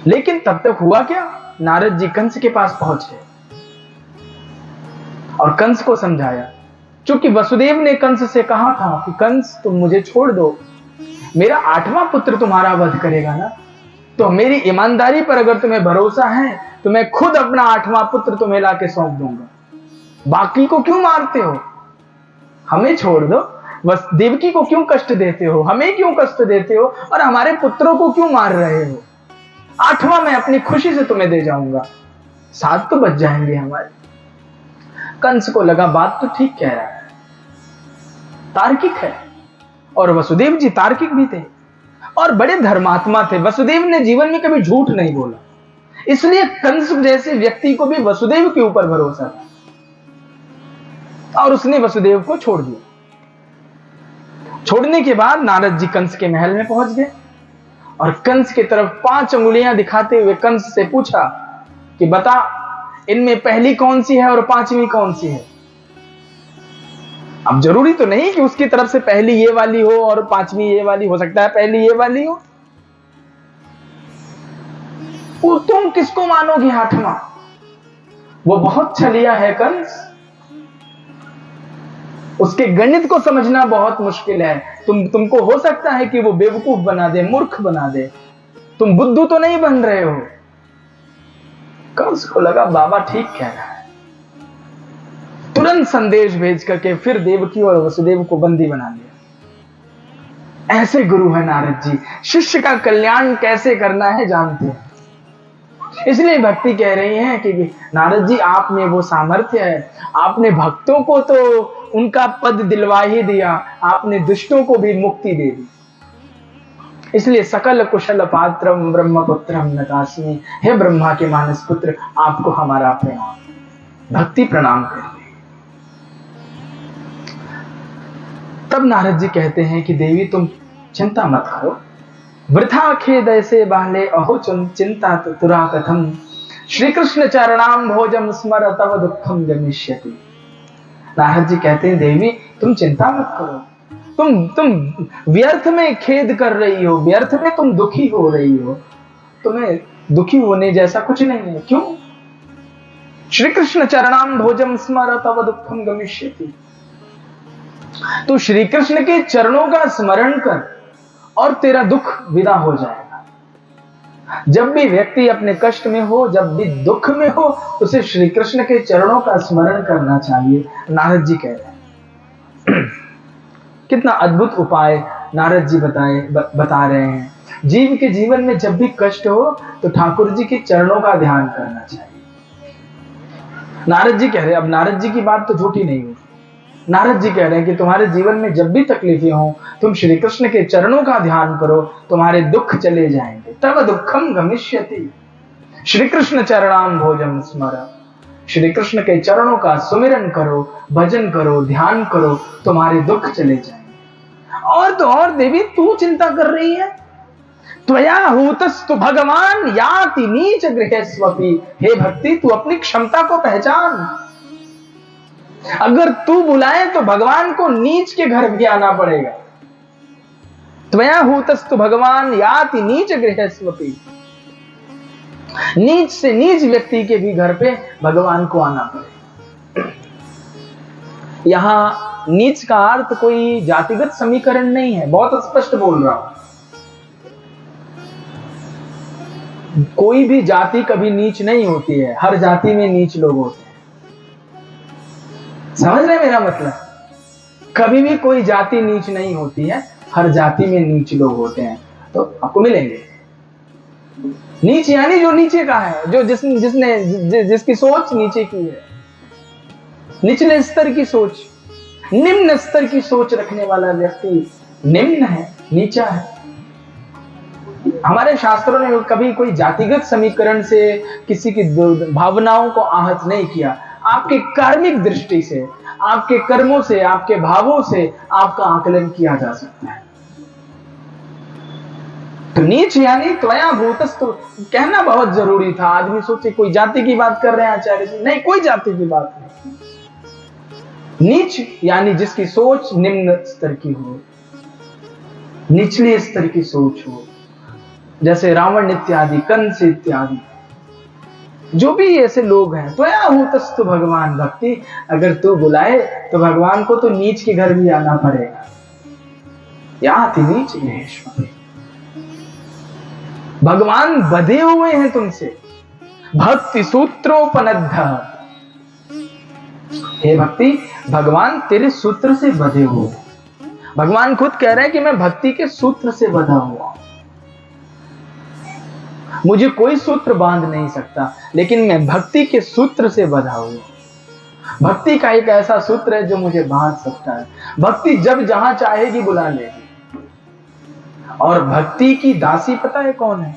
लेकिन तब तक हुआ क्या, नारद जी कंस के पास पहुंच गए और कंस को समझाया। क्योंकि वसुदेव ने कंस से कहा था कि कंस तुम मुझे छोड़ दो, मेरा 8वां पुत्र तुम्हारा वध करेगा ना। तो मेरी ईमानदारी पर अगर तुम्हें भरोसा है तो मैं खुद अपना 8वां पुत्र तुम्हें लाके सौंप दूंगा। बाकी को क्यों मारते हो? हमें छोड़ दो। बस देवकी को क्यों कष्ट देते हो? हमें क्यों कष्ट देते हो? और हमारे पुत्रों को क्यों मार रहे हो? 8वां मैं अपनी खुशी से तुम्हें दे जाऊंगा, 7 तो बच जाएंगे हमारे। कंस को लगा बात तो ठीक कह रहा है, तार्किक है। और वसुदेव जी तार्किक भी थे और बड़े धर्मात्मा थे। वसुदेव ने जीवन में कभी झूठ नहीं बोला, इसलिए कंस जैसे व्यक्ति को भी वसुदेव के ऊपर भरोसा था और उसने वसुदेव को छोड़ दिया। छोड़ने के बाद नारद जी कंस के महल में पहुंच गए और कंस की तरफ 5 अंगुलियां दिखाते हुए कंस से पूछा कि बता, इनमें पहली कौन सी है और 5वीं कौन सी है? अब जरूरी तो नहीं कि उसकी तरफ से पहली ये वाली हो और 5वीं ये वाली, हो सकता है पहली ये वाली हो। तुम किसको मानोगे 8वां? वो बहुत छलिया है कंस, उसके गणित को समझना बहुत मुश्किल है। तुमको हो सकता है कि वो बेवकूफ बना दे, मूर्ख बना दे, तुम बुद्धू तो नहीं बन रहे हो। कंस को लगा बाबा ठीक कह रहा है, तुरंत संदेश भेज करके फिर देवकी और वसुदेव को बंदी बना लिया। ऐसे गुरु है नारद जी, शिष्य का कल्याण कैसे करना है जानते हैं। इसलिए भक्ति कह रही है कि नारद जी आप में वो सामर्थ्य है, आपने भक्तों को तो उनका पद दिलवा ही दिया, आपने दुष्टों को भी मुक्ति दे दी। इसलिए सकल कुशल पात्रम ब्रह्मपुत्रम नतास्मि, हे ब्रह्मा के मानस पुत्र, आपको हमारा प्रणाम, भक्ति प्रणाम कर रही। तब नारद जी कहते हैं कि देवी तुम चिंता मत करो, वृथा खेद ऐसे बाले अहो चिंता तुरा कथम, श्री कृष्ण चरणाम भोजम स्मर तव दुखम गमिष्यति। नारद जी कहते हैं देवी तुम चिंता मत करो, तुम व्यर्थ में खेद कर रही हो, व्यर्थ में तुम दुखी हो रही हो, तुम्हें दुखी होने जैसा कुछ नहीं है। क्यों? श्री कृष्ण चरणाम भोजम स्मर तव दुखम गमिष्यति। तो श्री कृष्ण के चरणों का स्मरण कर और तेरा दुख विदा हो जाएगा। जब भी व्यक्ति अपने कष्ट में हो, जब भी दुख में हो, उसे श्री कृष्ण के चरणों का स्मरण करना चाहिए, नारद जी कह रहे हैं। कितना अद्भुत उपाय नारद जी बता रहे हैं। जीव के जीवन में जब भी कष्ट हो तो ठाकुर जी के चरणों का ध्यान करना चाहिए। नारद जी कह रहे हैं, अब नारद जी की बात तो झूठी नहीं होगी, नारद जी कह रहे हैं कि तुम्हारे जीवन में जब भी तकलीफें हो तुम श्री कृष्ण के चरणों का ध्यान करो, तुम्हारे दुख चले जाएंगे। तब दुखम गमिष्यति, श्री कृष्ण चरणाम भोजम स्मर, श्री कृष्ण के चरणों का सुमिरन करो, भजन करो, ध्यान करो, तुम्हारे दुख चले जाएंगे। और तो और देवी तू चिंता कर रही है, त्वया हूतस्तु भगवान याति नीच गृहेष्वपि। हे भक्ति तू अपनी क्षमता को पहचान, अगर तू बुलाए तो भगवान को नीच के घर भी आना पड़ेगा। त्वया हूतस्तु भगवान याति नीच गृहेष्वपि, नीच से नीच व्यक्ति के भी घर पे भगवान को आना पड़ेगा। यहां नीच का अर्थ कोई जातिगत समीकरण नहीं है, बहुत स्पष्ट बोल रहा हूं। कोई भी जाति कभी नीच नहीं होती है, हर जाति में नीच लोग होते हैं। समझ रहे मेरा मतलब? कभी भी कोई जाति नीच नहीं होती है, हर जाति में नीच लोग होते हैं, तो आपको मिलेंगे। नीच यानी जो नीचे का है, जो जिसकी सोच नीचे की है, निचले स्तर की सोच, निम्न स्तर की सोच रखने वाला व्यक्ति निम्न है, नीचा है। हमारे शास्त्रों ने कभी कोई जातिगत समीकरण से किसी की भावनाओं को आहत नहीं किया। आपके कार्मिक दृष्टि से, आपके कर्मों से, आपके भावों से आपका आकलन किया जा सकता है। तो नीच यानी त्वया भूतस्तु कहना बहुत जरूरी था। आदमी सोचे कोई जाति की बात कर रहे हैं आचार्य जी, नहीं, कोई जाति की बात नहीं। नीच यानी जिसकी सोच निम्न स्तर की हो, निचले स्तर की सोच हो, जैसे रावण इत्यादि, कंस इत्यादि, जो भी ऐसे लोग हैं। त्वया हूतस्तु भगवान, भक्ति अगर तू बुलाए तो भगवान को तो नीच के घर भी आना पड़ेगा। याति नीच गृहेष्वपि, भगवान बधे हुए हैं तुमसे। भक्ति सूत्रोपनद्ध, हे भक्ति, भगवान तेरे सूत्र से बधे हुए। भगवान खुद कह रहे हैं कि मैं भक्ति के सूत्र से बधा हुआ, मुझे कोई सूत्र बांध नहीं सकता, लेकिन मैं भक्ति के सूत्र से बधा हुआ। भक्ति का एक ऐसा सूत्र है जो मुझे बांध सकता है। भक्ति जब जहां चाहेगी बुला लेगी। और भक्ति की दासी पता है कौन है?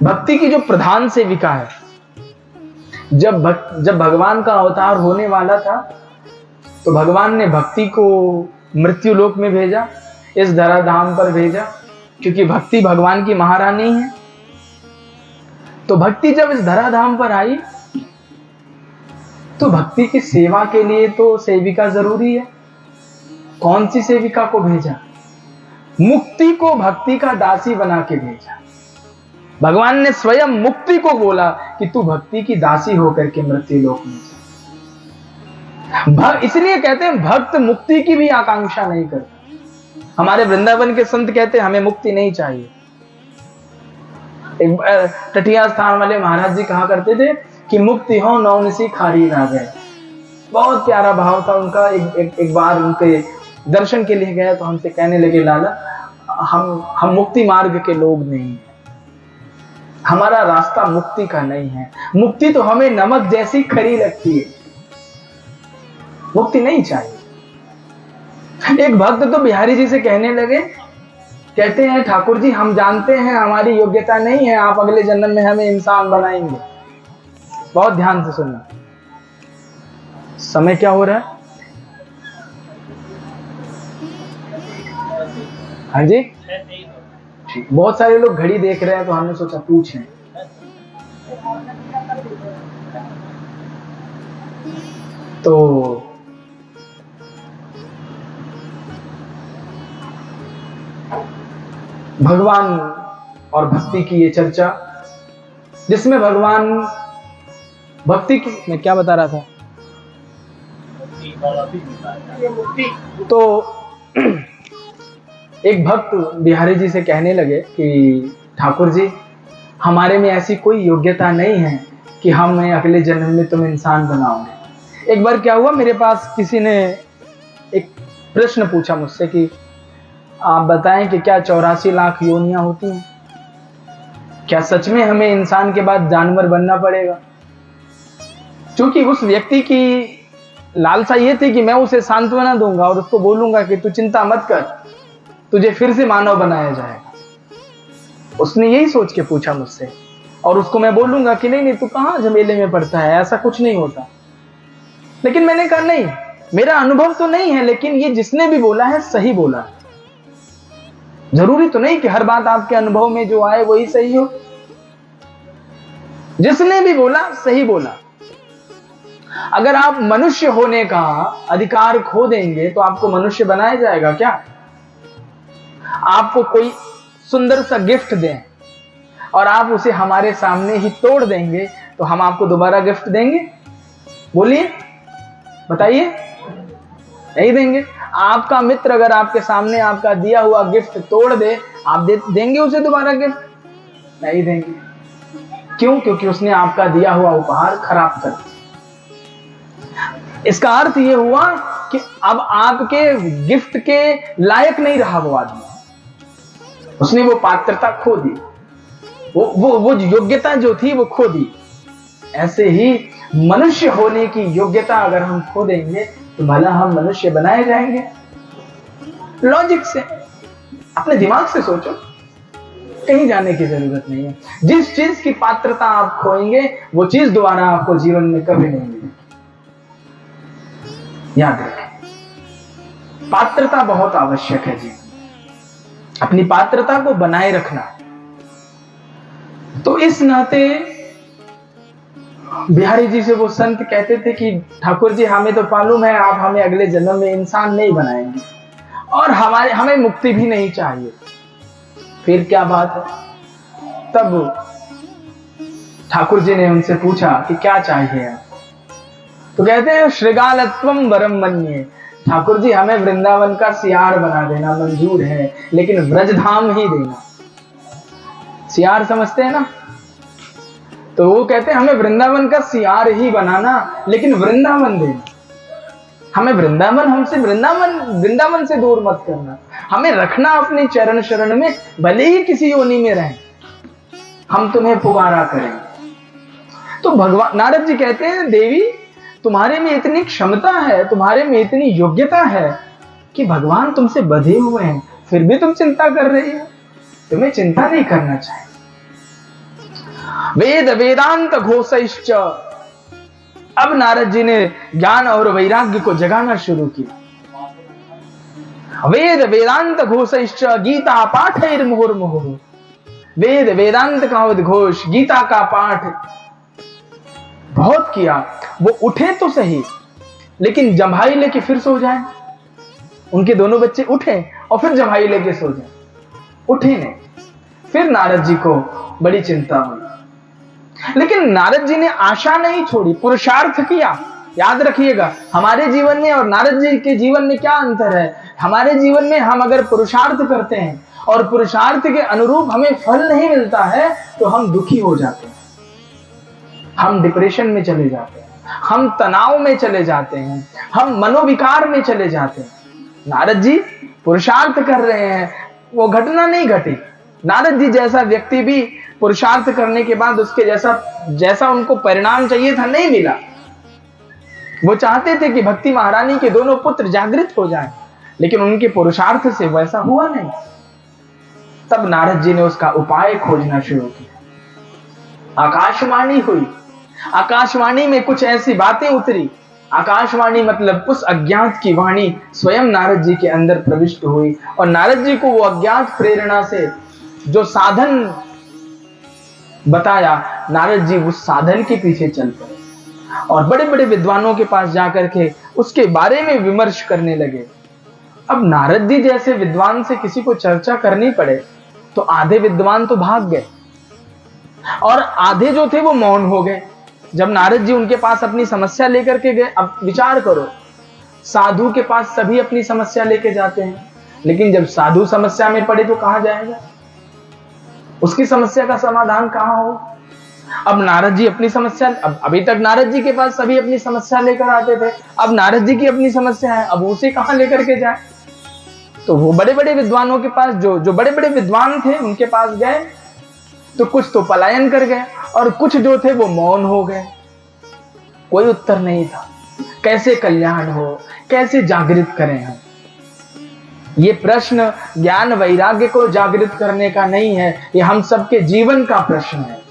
भक्ति की जो प्रधान सेविका है। जब भगवान का अवतार होने वाला था तो भगवान ने भक्ति को मृत्यु लोक में भेजा, इस धराधाम पर भेजा, क्योंकि भक्ति भगवान की महारानी है। तो भक्ति जब इस धराधाम पर आई तो भक्ति की सेवा के लिए तो सेविका जरूरी है। कौन सी सेविका को भेजा? मुक्ति को भक्ति का दासी बना के भेजा। भगवान ने स्वयं मुक्ति को बोला कि तू भक्ति की दासी होकर के मृत्यु लोक में जा। इसलिए कहते हैं भक्त मुक्ति की भी आकांक्षा नहीं करता। हमारे वृंदावन के संत कहते हैं हमें मुक्ति नहीं चाहिए। एक टटिया स्थान वाले महाराज जी कहा करते थे कि मुक्ति हो नौनिसी खारी ना गए। बहुत प्यारा भाव था उनका। एक बार उनके दर्शन के लिए गए तो हमसे कहने लगे, लाला हम मुक्ति मार्ग के लोग नहीं हैं, हमारा रास्ता मुक्ति का नहीं है। मुक्ति तो हमें नमक जैसी खरी लगती है, मुक्ति नहीं चाहिए। एक भक्त तो बिहारी जी से कहने लगे, कहते हैं ठाकुर जी हम जानते हैं हमारी योग्यता नहीं है, आप अगले जन्म में हमें इंसान बनाएंगे। बहुत ध्यान से सुनना। समय क्या हो रहा है? हाँ जी, बहुत सारे लोग घड़ी देख रहे हैं तो हमने सोचा पूछें। तो भगवान और भक्ति की ये चर्चा, जिसमें भगवान भक्ति की, मैं क्या बता रहा था? तो एक भक्त बिहारी जी से कहने लगे कि ठाकुर जी हमारे में ऐसी कोई योग्यता नहीं है कि हमें अगले जन्म में तुम इंसान बनाओगे। एक बार क्या हुआ, मेरे पास किसी ने एक प्रश्न पूछा मुझसे कि आप बताएं कि क्या 84 लाख योनियां होती हैं? क्या सच में हमें इंसान के बाद जानवर बनना पड़ेगा? क्योंकि उस व्यक्ति की लालसा ये थी कि मैं उसे सांत्वना दूंगा और उसको बोलूंगा कि तू चिंता मत कर, तुझे फिर से मानव बनाया जाएगा। उसने यही सोच के पूछा मुझसे, और उसको मैं बोलूंगा कि नहीं तू कहां झमेले में पड़ता है, ऐसा कुछ नहीं होता। लेकिन मैंने कहा नहीं, मेरा अनुभव तो नहीं है, लेकिन ये जिसने भी बोला है सही बोला है। जरूरी तो नहीं कि हर बात आपके अनुभव में जो आए वही सही हो। जिसने भी बोला सही बोला। अगर आप मनुष्य होने का अधिकार खो देंगे तो आपको मनुष्य बनाया जाएगा क्या? आपको कोई सुंदर सा गिफ्ट दें और आप उसे हमारे सामने ही तोड़ देंगे तो हम आपको दोबारा गिफ्ट देंगे? बोलिए, बताइए, नहीं देंगे। आपका मित्र अगर आपके सामने आपका दिया हुआ गिफ्ट तोड़ दे, आप देंगे उसे दोबारा गिफ्ट? नहीं देंगे। क्यों? क्योंकि उसने आपका दिया हुआ उपहार खराब कर दिया। इसका अर्थ यह हुआ कि अब आपके गिफ्ट के लायक नहीं रहा वो आदमी। उसने वो पात्रता खो दी, वो योग्यता जो थी वो खो दी। ऐसे ही मनुष्य होने की योग्यता अगर हम खो देंगे तो भला हम मनुष्य बनाए जाएंगे? लॉजिक से, अपने दिमाग से सोचो, कहीं जाने की जरूरत नहीं है। जिस चीज की पात्रता आप खोएंगे वो चीज दोबारा आपको जीवन में कभी नहीं मिलेगी। याद रखें, पात्रता बहुत आवश्यक है जीवन में, अपनी पात्रता को बनाए रखना। तो इस नाते बिहारी जी से वो संत कहते थे कि ठाकुर जी हमें तो मालूम है आप हमें अगले जन्म में इंसान नहीं बनाएंगे और हमें मुक्ति भी नहीं चाहिए, फिर क्या बात है? तब ठाकुर जी ने उनसे पूछा कि क्या चाहिए आप? तो कहते हैं श्रृगालत्वम वरम मन्ये, ठाकुर जी हमें वृंदावन का सियार बना देना मंजूर है, लेकिन व्रजधाम ही देना। सियार समझते हैं ना? तो वो कहते हैं हमें वृंदावन का सियार ही बनाना, लेकिन वृंदावन देना। हमें वृंदावन, हमसे वृंदावन से दूर मत करना, हमें रखना अपने चरण शरण में, भले ही किसी योनि में रहें, हम तुम्हें पुकारा करें। तो भगवान नारद जी कहते हैं देवी तुम्हारे में इतनी क्षमता है, तुम्हारे में इतनी योग्यता है कि भगवान तुमसे बंधे हुए हैं, फिर भी तुम चिंता कर रही हो। तुम्हें चिंता नहीं करना चाहिए। वेद वेदांत घोषैश्च, अब नारद जी ने ज्ञान और वैराग्य को जगाना शुरू किया। वेद वेदांत घोषैश्च गीता पाठैर्मुहुर्मुहुः, वेद वेदांत का उद्घोष, गीता का पाठ बहुत किया। वो उठे तो सही, लेकिन जम्हाई लेके फिर सो जाए। उनके दोनों बच्चे उठे और फिर जम्हाई लेके सो जाए, उठे नहीं। फिर नारद जी को बड़ी चिंता हुई, लेकिन नारद जी ने आशा नहीं छोड़ी, पुरुषार्थ किया। याद रखिएगा, हमारे जीवन में और नारद जी के जीवन में क्या अंतर है। हमारे जीवन में हम अगर पुरुषार्थ करते हैं और पुरुषार्थ के अनुरूप हमें फल नहीं मिलता है तो हम दुखी हो जाते हैं, हम डिप्रेशन में चले जाते हैं, हम तनाव में चले जाते हैं, हम मनोविकार में चले जाते हैं। नारद जी पुरुषार्थ कर रहे हैं, वो घटना नहीं घटी। नारद जी जैसा व्यक्ति भी पुरुषार्थ करने के बाद उसके जैसा उनको परिणाम चाहिए था नहीं मिला। वो चाहते थे कि भक्ति महारानी के दोनों पुत्र जागृत हो जाएं, लेकिन उनके पुरुषार्थ से वैसा हुआ नहीं। तब नारद जी ने उसका उपाय खोजना शुरू किया। आकाशवाणी हुई, आकाशवाणी में कुछ ऐसी बातें उतरी। आकाशवाणी मतलब उस अज्ञात की वाणी स्वयं नारद जी के अंदर प्रविष्ट हुई, और नारद जी को वो अज्ञात प्रेरणा से जो साधन बताया, नारद जी उस साधन के पीछे चल पड़े और बड़े बड़े विद्वानों के पास जाकर के उसके बारे में विमर्श करने लगे। अब नारद जी जैसे विद्वान से किसी को चर्चा करनी पड़े तो आधे विद्वान तो भाग गए और आधे जो थे वो मौन हो गए। जब नारद जी उनके पास अपनी समस्या लेकर के गए, अब विचार करो, साधु के पास सभी अपनी समस्या लेके जाते हैं, लेकिन जब साधु समस्या में पड़े तो कहां जाएगा, उसकी समस्या का समाधान कहां हो। अब नारद जी अपनी समस्या, अभी तक नारद जी के पास सभी अपनी समस्या लेकर आते थे, अब नारद जी की अपनी समस्या है, अब उसे कहां लेकर के जाए। तो वो बड़े बड़े विद्वानों के पास, जो बड़े बड़े विद्वान थे उनके पास गए, तो कुछ तो पलायन कर गए और कुछ जो थे वो मौन हो गए। कोई उत्तर नहीं था। कैसे कल्याण हो, कैसे जागृत करें हम। ये प्रश्न ज्ञान वैराग्य को जागृत करने का नहीं है, ये हम सबके जीवन का प्रश्न है।